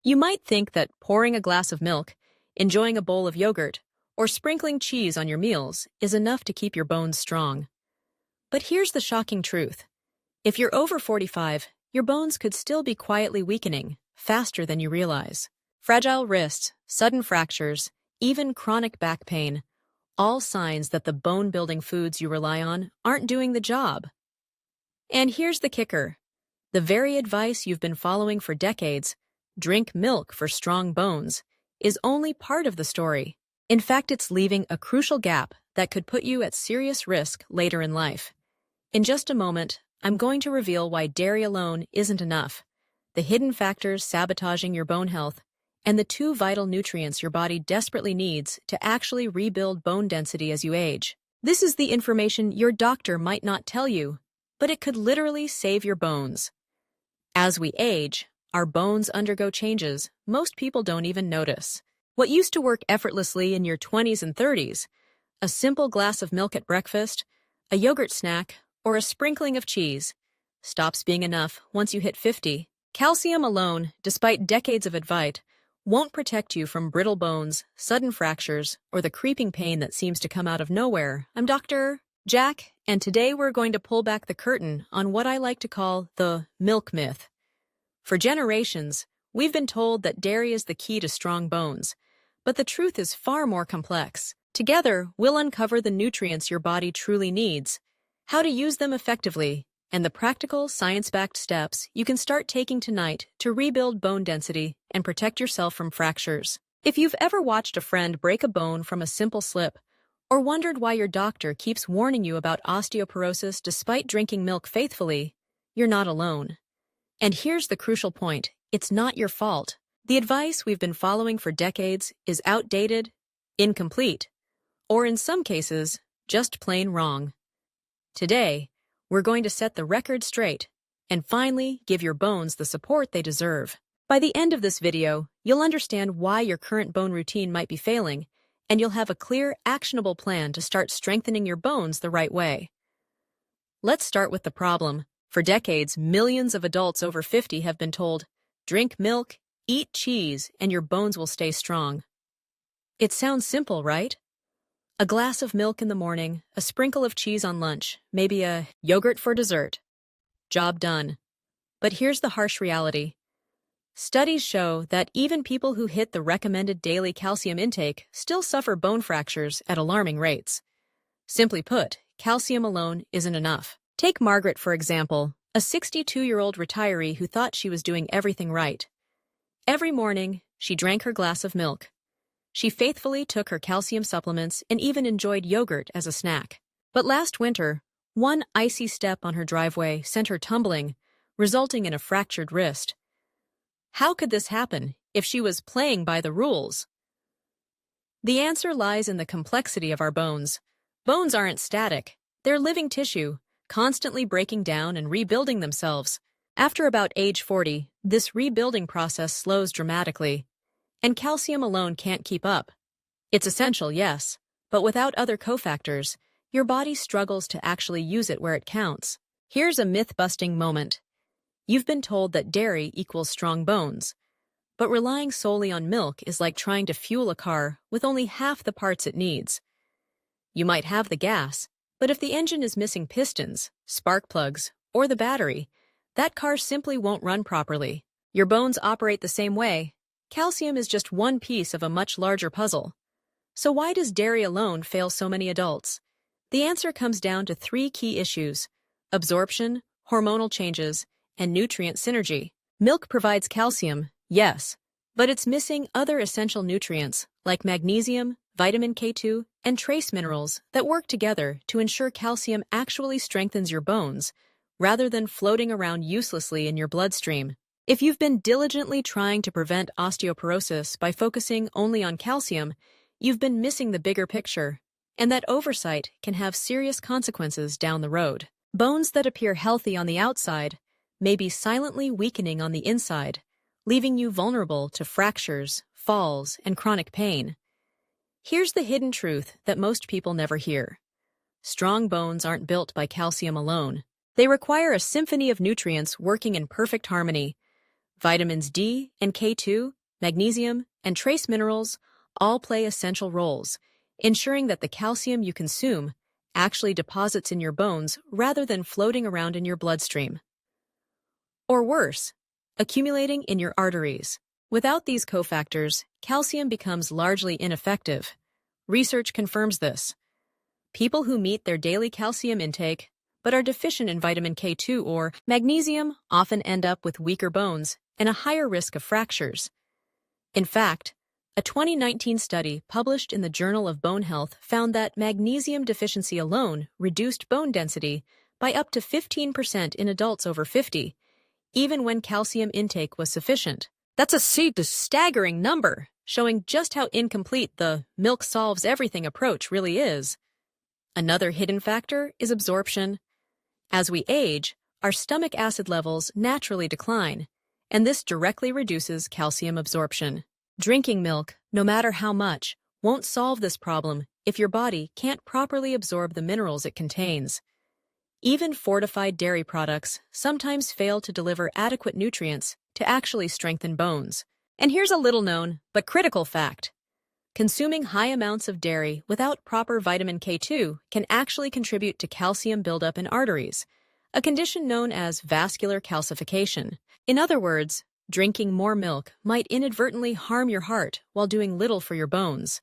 You might think that pouring a glass of milk, enjoying a bowl of yogurt, or sprinkling cheese on your meals is enough to keep your bones strong. But here's the shocking truth. If you're over 45, your bones could still be quietly weakening, faster than you realize. Fragile wrists, sudden fractures, even chronic back pain, all signs that the bone-building foods you rely on aren't doing the job. And here's the kicker. The very advice you've been following for decades, drink milk for strong bones, is only part of the story. In fact, it's leaving a crucial gap that could put you at serious risk later in life. In just a moment, I'm going to reveal why dairy alone isn't enough, the hidden factors sabotaging your bone health, and the two vital nutrients your body desperately needs to actually rebuild bone density as you age. This is the information your doctor might not tell you, but it could literally save your bones. As we age, our bones undergo changes most people don't even notice. What used to work effortlessly in your 20s and 30s, a simple glass of milk at breakfast, a yogurt snack, or a sprinkling of cheese, stops being enough once you hit 50. Calcium alone, despite decades of advice, won't protect you from brittle bones, sudden fractures, or the creeping pain that seems to come out of nowhere. I'm Dr. Jack, and today we're going to pull back the curtain on what I like to call the milk myth. For generations, we've been told that dairy is the key to strong bones, but the truth is far more complex. Together, we'll uncover the nutrients your body truly needs, how to use them effectively, and the practical, science-backed steps you can start taking tonight to rebuild bone density and protect yourself from fractures. If you've ever watched a friend break a bone from a simple slip, or wondered why your doctor keeps warning you about osteoporosis despite drinking milk faithfully, you're not alone. And here's the crucial point. It's not your fault. The advice we've been following for decades is outdated, incomplete, or in some cases, just plain wrong. Today, we're going to set the record straight and finally give your bones the support they deserve. By the end of this video, you'll understand why your current bone routine might be failing, and you'll have a clear, actionable plan to start strengthening your bones the right way. Let's start with the problem. For decades, millions of adults over 50 have been told, drink milk, eat cheese, and your bones will stay strong. It sounds simple, right? A glass of milk in the morning, a sprinkle of cheese on lunch, maybe a yogurt for dessert. Job done. But here's the harsh reality. Studies show that even people who hit the recommended daily calcium intake still suffer bone fractures at alarming rates. Simply put, calcium alone isn't enough. Take Margaret, for example, a 62-year-old retiree who thought she was doing everything right. Every morning, she drank her glass of milk. She faithfully took her calcium supplements and even enjoyed yogurt as a snack. But last winter, one icy step on her driveway sent her tumbling, resulting in a fractured wrist. How could this happen if she was playing by the rules? The answer lies in the complexity of our bones. Bones aren't static. They're living tissue, constantly breaking down and rebuilding themselves. After about age 40, this rebuilding process slows dramatically, and calcium alone can't keep up. It's essential, yes, but without other cofactors, your body struggles to actually use it where it counts. Here's a myth-busting moment. You've been told that dairy equals strong bones, but relying solely on milk is like trying to fuel a car with only half the parts it needs. You might have the gas, but if the engine is missing pistons, spark plugs, or the battery, that car simply won't run properly. Your bones operate the same way. Calcium is just one piece of a much larger puzzle. So why does dairy alone fail so many adults? The answer comes down to three key issues: absorption, hormonal changes, and nutrient synergy. Milk provides calcium, yes, but it's missing other essential nutrients like magnesium, vitamin K2, and trace minerals that work together to ensure calcium actually strengthens your bones, rather than floating around uselessly in your bloodstream. If you've been diligently trying to prevent osteoporosis by focusing only on calcium, you've been missing the bigger picture, and that oversight can have serious consequences down the road. Bones that appear healthy on the outside may be silently weakening on the inside, leaving you vulnerable to fractures, falls, and chronic pain. Here's the hidden truth that most people never hear. Strong bones aren't built by calcium alone. They require a symphony of nutrients working in perfect harmony. Vitamins D and K2, magnesium, and trace minerals all play essential roles, ensuring that the calcium you consume actually deposits in your bones rather than floating around in your bloodstream. Or worse, accumulating in your arteries. Without these cofactors, calcium becomes largely ineffective. Research confirms this. People who meet their daily calcium intake but are deficient in vitamin K2 or magnesium often end up with weaker bones and a higher risk of fractures. In fact, a 2019 study published in the Journal of Bone Health found that magnesium deficiency alone reduced bone density by up to 15% in adults over 50, even when calcium intake was sufficient. That's a staggering number, showing just how incomplete the milk solves everything approach really is. Another hidden factor is absorption. As we age, our stomach acid levels naturally decline, and this directly reduces calcium absorption. Drinking milk, no matter how much, won't solve this problem if your body can't properly absorb the minerals it contains. Even fortified dairy products sometimes fail to deliver adequate nutrients to actually strengthen bones. And here's a little-known but critical fact. Consuming high amounts of dairy without proper vitamin K2 can actually contribute to calcium buildup in arteries, a condition known as vascular calcification. In other words, drinking more milk might inadvertently harm your heart while doing little for your bones.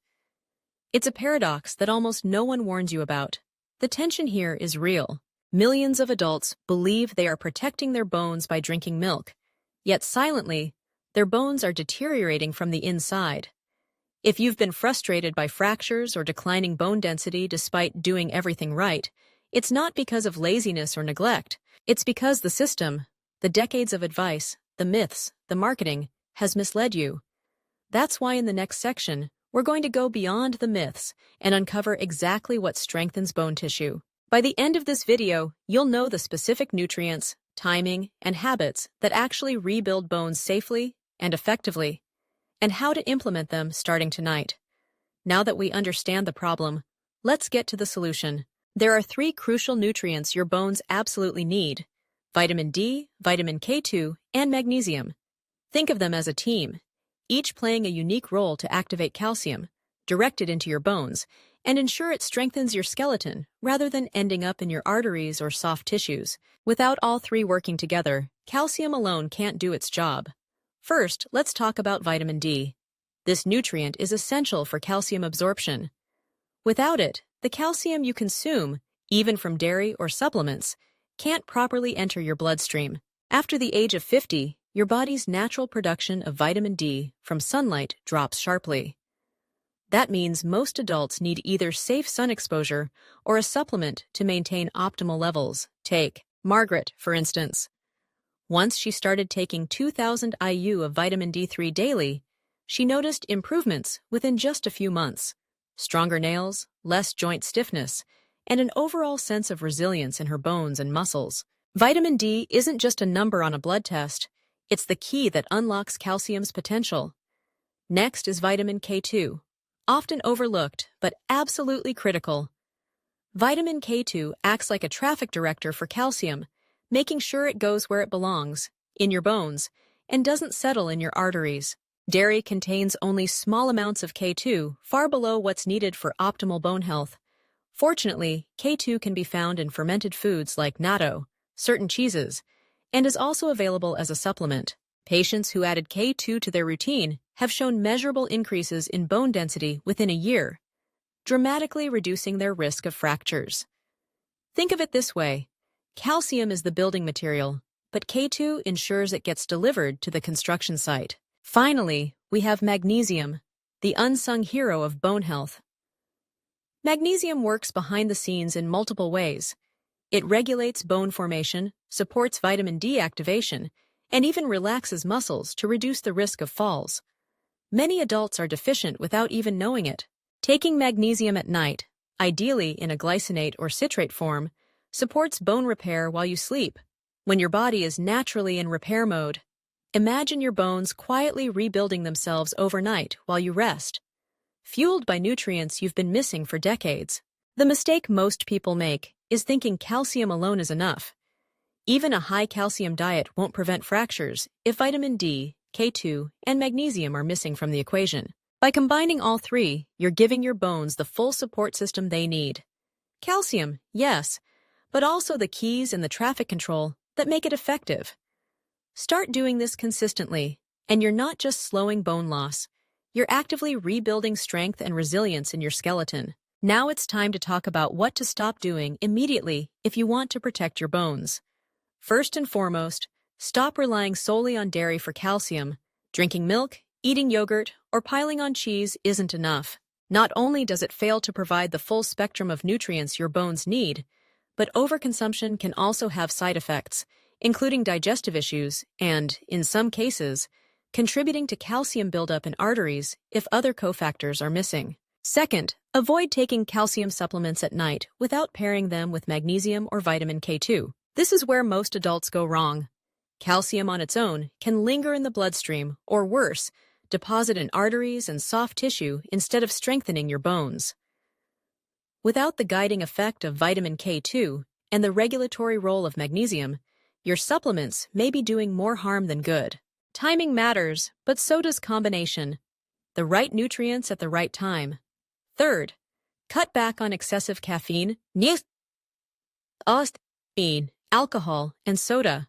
It's a paradox that almost no one warns you about. The tension here is real. Millions of adults believe they are protecting their bones by drinking milk, yet silently, their bones are deteriorating from the inside. If you've been frustrated by fractures or declining bone density despite doing everything right, it's not because of laziness or neglect. It's because the system, the decades of advice, the myths, the marketing, has misled you. That's why in the next section, we're going to go beyond the myths and uncover exactly what strengthens bone tissue. By the end of this video, you'll know the specific nutrients, timing, and habits that actually rebuild bones safely and effectively, and how to implement them starting tonight. Now that we understand the problem, let's get to the solution. There are 3 crucial nutrients your bones absolutely need: vitamin D, vitamin K2, and magnesium. Think of them as a team, each playing a unique role to activate calcium, direct it into your bones, and ensure it strengthens your skeleton rather than ending up in your arteries or soft tissues. Without all 3 working together, calcium alone can't do its job. First, let's talk about vitamin D. This nutrient is essential for calcium absorption. Without it, the calcium you consume, even from dairy or supplements, can't properly enter your bloodstream. After the age of 50, your body's natural production of vitamin D from sunlight drops sharply. That means most adults need either safe sun exposure or a supplement to maintain optimal levels. Take Margaret, for instance. Once she started taking 2,000 IU of vitamin D3 daily, she noticed improvements within just a few months: stronger nails, less joint stiffness, and an overall sense of resilience in her bones and muscles. Vitamin D isn't just a number on a blood test, it's the key that unlocks calcium's potential. Next is vitamin K2, often overlooked but absolutely critical. Vitamin K2 acts like a traffic director for calcium, making sure it goes where it belongs, in your bones, and doesn't settle in your arteries. Dairy contains only small amounts of K2, far below what's needed for optimal bone health. Fortunately, K2 can be found in fermented foods like natto, certain cheeses, and is also available as a supplement. Patients who added K2 to their routine have shown measurable increases in bone density within a year, dramatically reducing their risk of fractures. Think of it this way: calcium is the building material, but K2 ensures it gets delivered to the construction site. Finally, we have magnesium, the unsung hero of bone health. Magnesium works behind the scenes in multiple ways. It regulates bone formation, supports vitamin D activation, and even relaxes muscles to reduce the risk of falls. Many adults are deficient without even knowing it. Taking magnesium at night, ideally in a glycinate or citrate form, supports bone repair while you sleep. When your body is naturally in repair mode, imagine your bones quietly rebuilding themselves overnight while you rest, fueled by nutrients you've been missing for decades. The mistake most people make is thinking calcium alone is enough. Even a high calcium diet won't prevent fractures if vitamin D, K2, and magnesium are missing from the equation. By combining all three, you're giving your bones the full support system they need. Calcium, yes, but also the keys and the traffic control that make it effective. Start doing this consistently, and you're not just slowing bone loss. You're actively rebuilding strength and resilience in your skeleton. Now it's time to talk about what to stop doing immediately if you want to protect your bones. First and foremost, stop relying solely on dairy for calcium. Drinking milk, eating yogurt, or piling on cheese isn't enough. Not only does it fail to provide the full spectrum of nutrients your bones need, but overconsumption can also have side effects, including digestive issues and, in some cases, contributing to calcium buildup in arteries if other cofactors are missing. Second, avoid taking calcium supplements at night without pairing them with magnesium or vitamin K2. This is where most adults go wrong. Calcium on its own can linger in the bloodstream, or worse, deposit in arteries and soft tissue instead of strengthening your bones. Without the guiding effect of vitamin K2 and the regulatory role of magnesium, your supplements may be doing more harm than good. Timing matters, but so does combination. The right nutrients at the right time. Third, cut back on excessive caffeine, alcohol, and soda.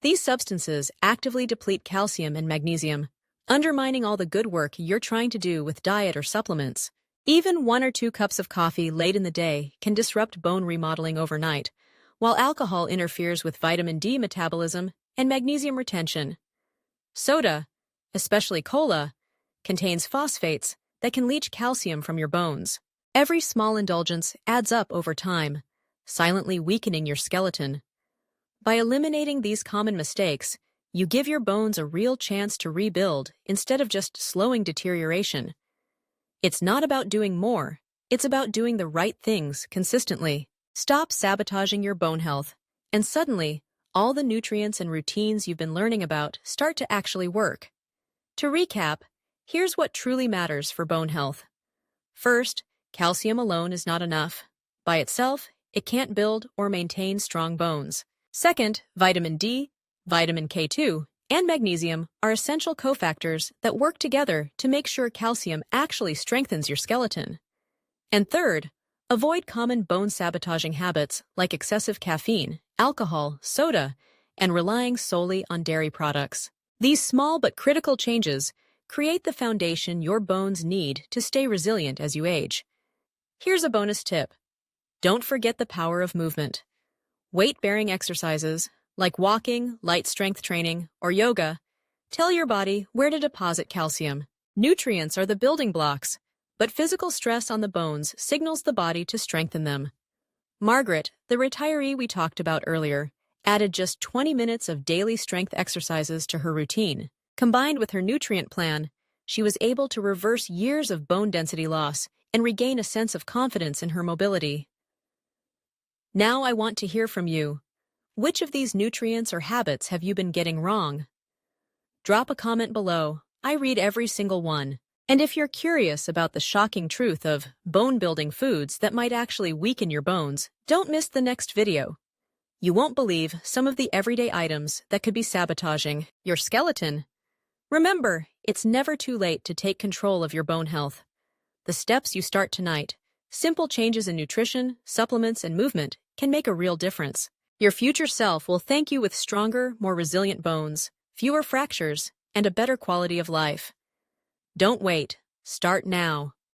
These substances actively deplete calcium and magnesium, undermining all the good work you're trying to do with diet or supplements. Even 1 or 2 cups of coffee late in the day can disrupt bone remodeling overnight, while alcohol interferes with vitamin D metabolism and magnesium retention. Soda, especially cola, contains phosphates that can leach calcium from your bones. Every small indulgence adds up over time, silently weakening your skeleton. By eliminating these common mistakes, you give your bones a real chance to rebuild instead of just slowing deterioration. It's not about doing more, it's about doing the right things consistently. Stop sabotaging your bone health, and suddenly, all the nutrients and routines you've been learning about start to actually work. To recap, here's what truly matters for bone health. First, calcium alone is not enough. By itself, it can't build or maintain strong bones. Second, vitamin D, vitamin K2, and magnesium are essential cofactors that work together to make sure calcium actually strengthens your skeleton. And third, avoid common bone-sabotaging habits like excessive caffeine, alcohol, soda, and relying solely on dairy products. These small but critical changes create the foundation your bones need to stay resilient as you age. Here's a bonus tip. Don't forget the power of movement. Weight-bearing exercises, like walking, light strength training, or yoga, tell your body where to deposit calcium. Nutrients are the building blocks, but physical stress on the bones signals the body to strengthen them. Margaret, the retiree we talked about earlier, added just 20 minutes of daily strength exercises to her routine. Combined with her nutrient plan, she was able to reverse years of bone density loss and regain a sense of confidence in her mobility. Now I want to hear from you. Which of these nutrients or habits have you been getting wrong? Drop a comment below. I read every single one. And if you're curious about the shocking truth of bone-building foods that might actually weaken your bones, don't miss the next video. You won't believe some of the everyday items that could be sabotaging your skeleton. Remember, it's never too late to take control of your bone health. The steps you start tonight, simple changes in nutrition, supplements, and movement, can make a real difference. Your future self will thank you with stronger, more resilient bones, fewer fractures, and a better quality of life. Don't wait. Start now.